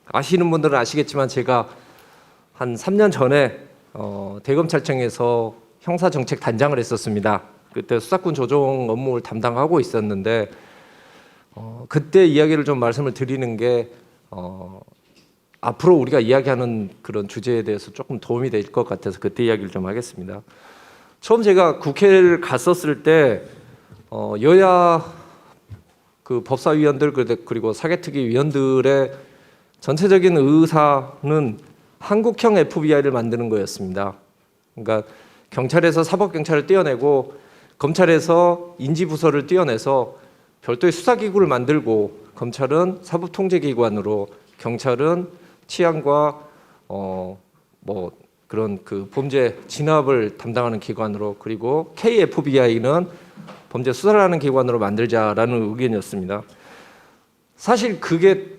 아시는 분들은 아시겠지만 제가 한 3년 전에 대검찰청에서 형사정책단장을 했었습니다. 그때 수사권 조정 업무를 담당하고 있었는데 그때 이야기를 좀 말씀을 드리는 게 앞으로 우리가 이야기하는 그런 주제에 대해서 조금 도움이 될 것 같아서 그때 이야기를 좀 하겠습니다. 처음 제가 국회를 갔었을 때 여야 그 법사위원들 그리고 사개특위 위원들의 전체적인 의사는 한국형 FBI를 만드는 거였습니다. 그러니까 경찰에서 사법경찰을 떼어내고 검찰에서 인지부서를 떼어내서 별도의 수사기구를 만들고 검찰은 사법통제기관으로 경찰은 치안과 뭐 그런 그 범죄 진압을 담당하는 기관으로 그리고 KFBI는 범죄 수사를 하는 기관으로 만들자라는 의견이었습니다. 사실 그게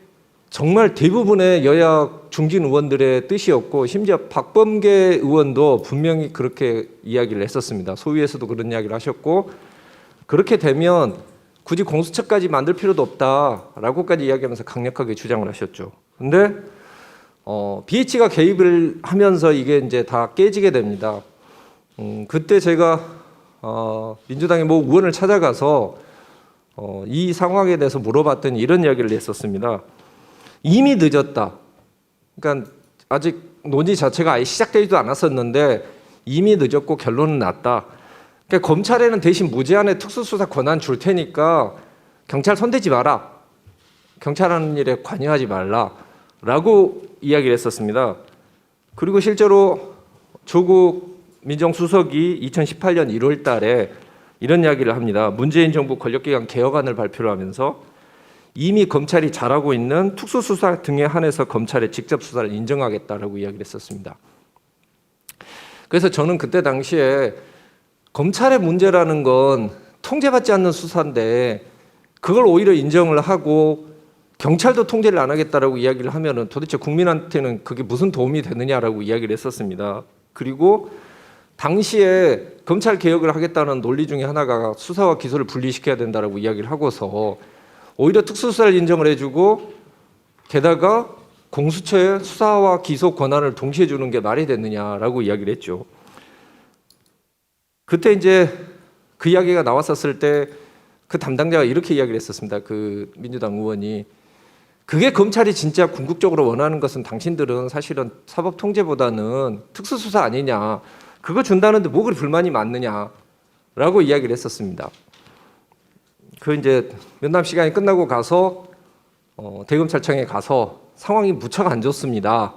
정말 대부분의 여야 중진 의원들의 뜻이었고 심지어 박범계 의원도 분명히 그렇게 이야기를 했었습니다. 소위에서도 그런 이야기를 하셨고 그렇게 되면 굳이 공수처까지 만들 필요도 없다라고까지 이야기하면서 강력하게 주장을 하셨죠. 근데 BH가 개입을 하면서 이게 이제 다 깨지게 됩니다. 그때 제가 민주당의 모 의원을 찾아가서 이 상황에 대해서 물어봤더니 이런 이야기를 했었습니다. 이미 늦었다. 그러니까 아직 논의 자체가 아예 시작되지도 않았었는데 이미 늦었고 결론은 났다. 그러니까 검찰에는 대신 무제한의 특수수사 권한 줄 테니까 경찰 손대지 마라. 경찰하는 일에 관여하지 말라라고 이야기를 했었습니다. 그리고 실제로 조국 민정수석이 2018년 1월 달에 이런 이야기를 합니다. 문재인 정부 권력기관 개혁안을 발표를 하면서 이미 검찰이 잘하고 있는 특수수사 등에 한해서 검찰의 직접 수사를 인정하겠다라고 이야기를 했었습니다. 그래서 저는 그때 당시에 검찰의 문제라는 건 통제받지 않는 수사인데 그걸 오히려 인정을 하고 경찰도 통제를 안 하겠다라고 이야기를 하면은 도대체 국민한테는 그게 무슨 도움이 되느냐라고 이야기를 했었습니다. 그리고 당시에 검찰 개혁을 하겠다는 논리 중에 하나가 수사와 기소를 분리시켜야 된다라고 이야기를 하고서 오히려 특수수사를 인정을 해주고 게다가 공수처의 수사와 기소 권한을 동시에 주는 게 말이 됐느냐라고 이야기를 했죠. 그때 이제 그 이야기가 나왔었을 때 그 담당자가 이렇게 이야기를 했었습니다. 그 민주당 의원이 그게 검찰이 진짜 궁극적으로 원하는 것은 당신들은 사실은 사법 통제보다는 특수수사 아니냐. 그거 준다는데 뭐 그리 불만이 많느냐라고 이야기를 했었습니다. 그 이제 면담 시간이 끝나고 가서 대검찰청에 가서 상황이 무척 안 좋습니다.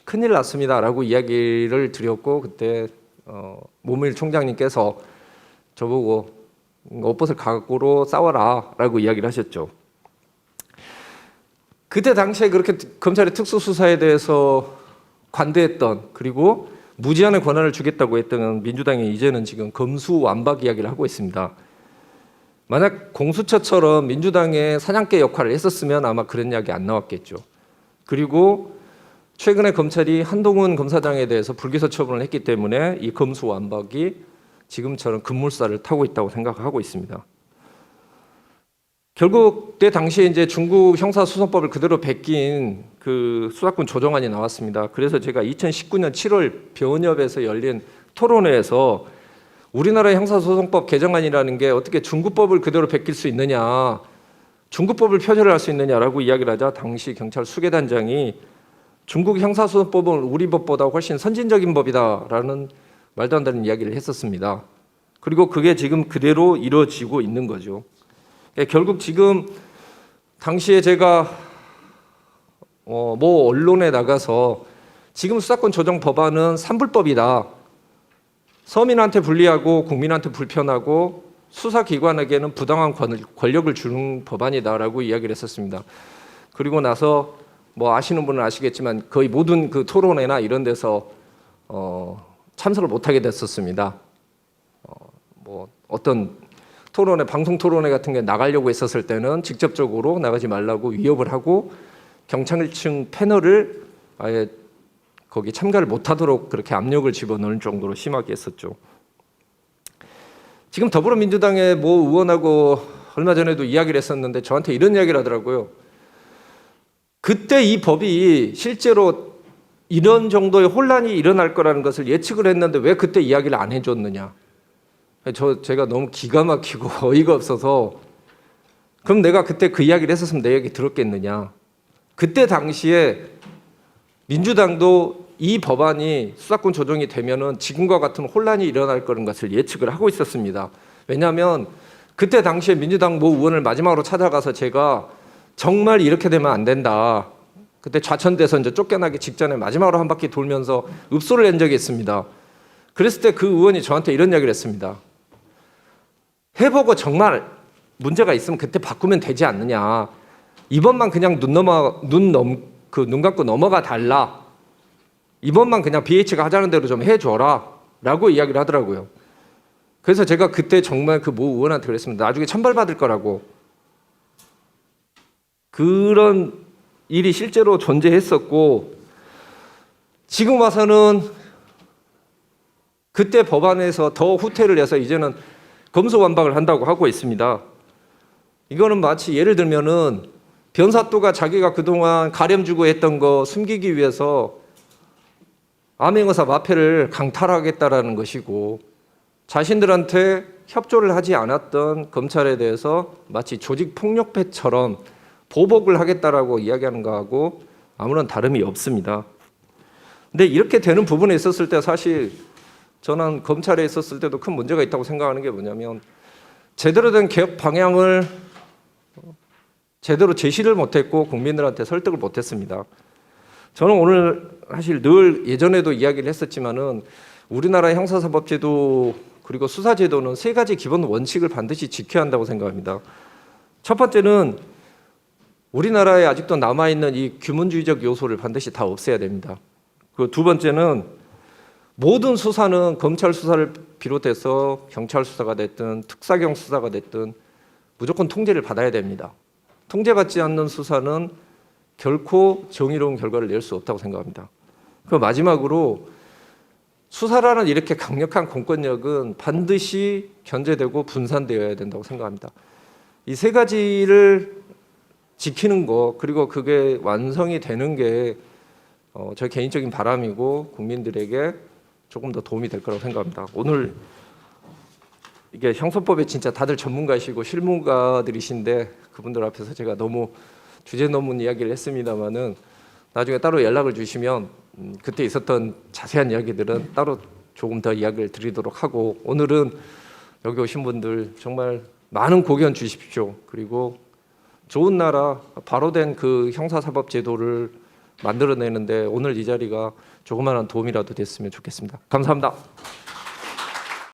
큰일 났습니다라고 이야기를 드렸고 그때 모밀 총장님께서 저보고 옷벗을 각오로 싸워라라고 이야기를 하셨죠. 그때 당시에 그렇게 검찰의 특수수사에 대해서 관대했던 그리고 무제한의 권한을 주겠다고 했던 민주당이 이제는 지금 검수완박 이야기를 하고 있습니다. 만약 공수처처럼 민주당의 사냥개 역할을 했었으면 아마 그런 이야기 안 나왔겠죠. 그리고 최근에 검찰이 한동훈 검사장에 대해서 불기소 처분을 했기 때문에 이 검수완박이 지금처럼 급물살을 타고 있다고 생각하고 있습니다. 결국 그때 당시에 이제 중국 형사소송법을 그대로 베낀 그 수사권 조정안이 나왔습니다. 그래서 제가 2019년 7월 변협에서 열린 토론회에서 우리나라 형사소송법 개정안이라는 게 어떻게 중국법을 그대로 베낄 수 있느냐, 중국법을 표절을 할 수 있느냐라고 이야기를 하자 당시 경찰 수계단장이 중국 형사소송법은 우리 법보다 훨씬 선진적인 법이다라는 말도 안 되는 이야기를 했었습니다. 그리고 그게 지금 그대로 이루어지고 있는 거죠. 결국 지금 당시에 제가 뭐 언론에 나가서 지금 수사권 조정 법안은 산불법이다. 서민한테 불리하고 국민한테 불편하고 수사기관에게는 부당한 권력을 주는 법안이다라고 이야기를 했었습니다. 그리고 나서 뭐 아시는 분은 아시겠지만 거의 모든 그 토론회나 이런 데서 참석을 못하게 됐었습니다. 뭐 어떤 토론회, 방송 토론회 같은 게 나가려고 했었을 때는 직접적으로 나가지 말라고 위협을 하고 경찰청 패널을 아예 거기 참가를 못하도록 그렇게 압력을 집어넣을 정도로 심하게 했었죠. 지금 더불어민주당의 모 의원하고 얼마 전에도 이야기를 했었는데 저한테 이런 이야기를 하더라고요. 그때 이 법이 실제로 이런 정도의 혼란이 일어날 거라는 것을 예측을 했는데 왜 그때 이야기를 안 해줬느냐. 제가 너무 기가 막히고 어이가 없어서 그럼 내가 그때 그 이야기를 했었으면 내 얘기 들었겠느냐. 그때 당시에 민주당도 이 법안이 수사권 조정이 되면은 지금과 같은 혼란이 일어날 거라는 것을 예측을 하고 있었습니다. 왜냐하면 그때 당시에 민주당 모 의원을 마지막으로 찾아가서 제가 정말 이렇게 되면 안 된다. 그때 좌천돼서 이제 쫓겨나기 직전에 마지막으로 한 바퀴 돌면서 읍소를 낸 적이 있습니다. 그랬을 때 그 의원이 저한테 이런 이야기를 했습니다. 해보고 정말 문제가 있으면 그때 바꾸면 되지 않느냐. 이번만 그냥 눈 감고 넘어가 달라. 이번만 그냥 BH가 하자는 대로 좀 해줘라. 라고 이야기를 하더라고요. 그래서 제가 그때 정말 그 모 의원한테 그랬습니다. 나중에 천벌받을 거라고. 그런 일이 실제로 존재했었고 지금 와서는 그때 법안에서 더 후퇴를 해서 이제는 검수완박을 한다고 하고 있습니다. 이거는 마치 예를 들면은 변사또가 자기가 그동안 가렴 주고 했던 거 숨기기 위해서 암행어사 마패를 강탈하겠다라는 것이고 자신들한테 협조를 하지 않았던 검찰에 대해서 마치 조직폭력배처럼 보복을 하겠다라고 이야기하는 거하고 아무런 다름이 없습니다. 근데 이렇게 되는 부분에 있었을 때 사실 저는 검찰에 있었을 때도 큰 문제가 있다고 생각하는 게 뭐냐면 제대로 된 개혁 방향을 제대로 제시를 못했고 국민들한테 설득을 못했습니다. 저는 오늘 사실 늘 예전에도 이야기를 했었지만은 우리나라 형사사법제도 그리고 수사제도는 세 가지 기본 원칙을 반드시 지켜야 한다고 생각합니다. 첫 번째는 우리나라에 아직도 남아있는 이 규문주의적 요소를 반드시 다 없애야 됩니다. 그 두 번째는 모든 수사는 검찰 수사를 비롯해서 경찰 수사가 됐든 특사경 수사가 됐든 무조건 통제를 받아야 됩니다. 통제받지 않는 수사는 결코 정의로운 결과를 낼 수 없다고 생각합니다. 그 마지막으로 수사라는 이렇게 강력한 공권력은 반드시 견제되고 분산되어야 된다고 생각합니다. 이 세 가지를 지키는 거 그리고 그게 완성이 되는 게 저 개인적인 바람이고 국민들에게 조금 더 도움이 될 거라고 생각합니다. 오늘 이게 형사법에 진짜 다들 전문가이시고 실무가들이신데 그분들 앞에서 제가 너무 주제 넘은 이야기를 했습니다마는 나중에 따로 연락을 주시면 그때 있었던 자세한 이야기들은 따로 조금 더 이야기를 드리도록 하고 오늘은 여기 오신 분들 정말 많은 고견 주십시오. 그리고 좋은 나라 바로 된 그 형사사법 제도를 만들어내는데 오늘 이 자리가 조그마한 도움이라도 됐으면 좋겠습니다. 감사합니다.